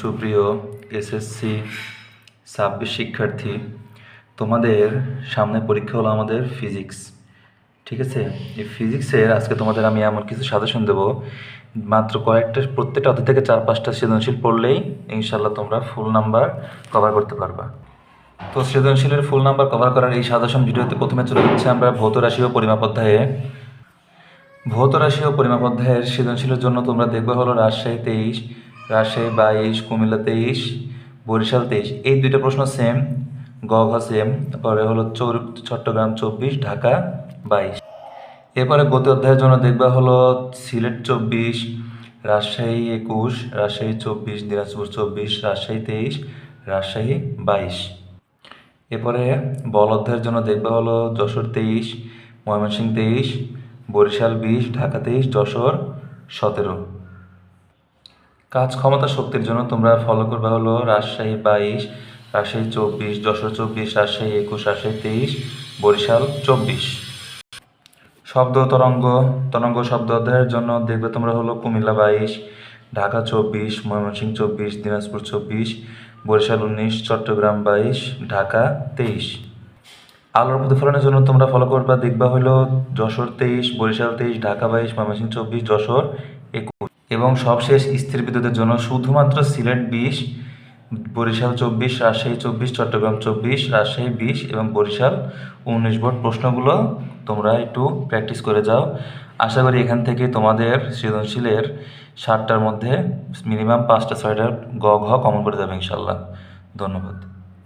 সুপ্রিয় এসএসসি 26 শিক্ষার্থী, তোমাদের সামনে পরীক্ষা হলো আমাদের ফিজিক্স। ঠিক আছে, এই ফিজিক্সের আজকে তোমাদের আমি এমন কিছু সাজেশন দেবো, মাত্র প্রত্যেকটা অধ্যায় থেকে 4-5টা সৃজনশীল পড়লেই ইনশাল্লাহ তোমরা ফুল নাম্বার কভার করতে পারবা। তো সৃজনশীলের ফুল নাম্বার কভার করার এই সাজেশন ভিডিওতে প্রথমে চলে যাচ্ছে আমরা ভৌত রাশি ও পরিমাপ অধ্যায়ে। ভৌত রাশি ও পরিমাপ অধ্যায়ের সৃজনশীলের জন্য তোমরা দেখবে হলো রাজশাহী 23, রাজশাহী 22, কুমিল্লা 23, বরিশাল 23। এই দুইটা প্রশ্ন সেম, গ ঘ সেম। তারপরে হলো চট্টগ্রাম 24, ঢাকা 22। এরপরে গতি অধ্যায়ের জন্য দেখবে হলো সিলেট 24, রাজশাহী 21, রাজশাহী 24, দিনাজপুর 24, রাজশাহী 23, রাজশাহী 22। এরপরে বল অধ্যায়ের জন্য দেখবে হলো যশোর 23, ময়মনসিংহ 23, বরিশাল 20, ঢাকা 23, যশোর 17। কাজ ক্ষমতা শক্তির জন্য তোমরা ফলো করবে হলো রাজশাহী 22, রাজশাহী 24, যশোর 24, রাজশাহী 21, রাজশাহী 23, বরিশাল 24। শব্দ তরঙ্গ শব্দ অধ্যায়ের জন্য দেখবে তোমরা হলো কুমিল্লা 22, ঢাকা 24, ময়মনসিংহ 24, দিনাজপুর 24, বরিশাল 19, চট্টগ্রাম 22, ঢাকা 23। আলোর প্রতিফলনের জন্য তোমরা ফলো করবা দেখবা হলো যশোর 23, বরিশাল 23, ঢাকা 22, ময়মনসিংহ 24, যশোর 21। এবং সবশেষ স্থির বিদ্যুতের জন্য শুধুমাত্র সিলেট 20, বরিশাল 24, রাজশাহী 24, চট্টগ্রাম 24, রাজশাহী 20 এবং বরিশাল 19 বোর্ড প্রশ্নগুলো তোমরা একটু প্র্যাকটিস করে যাও। আশা করি এখান থেকে তোমাদের সৃজনশীলের 60টার মধ্যে মিনিমাম 5টা 6টা গ ঘ কমন করে যাবে ইনশাল্লাহ। ধন্যবাদ।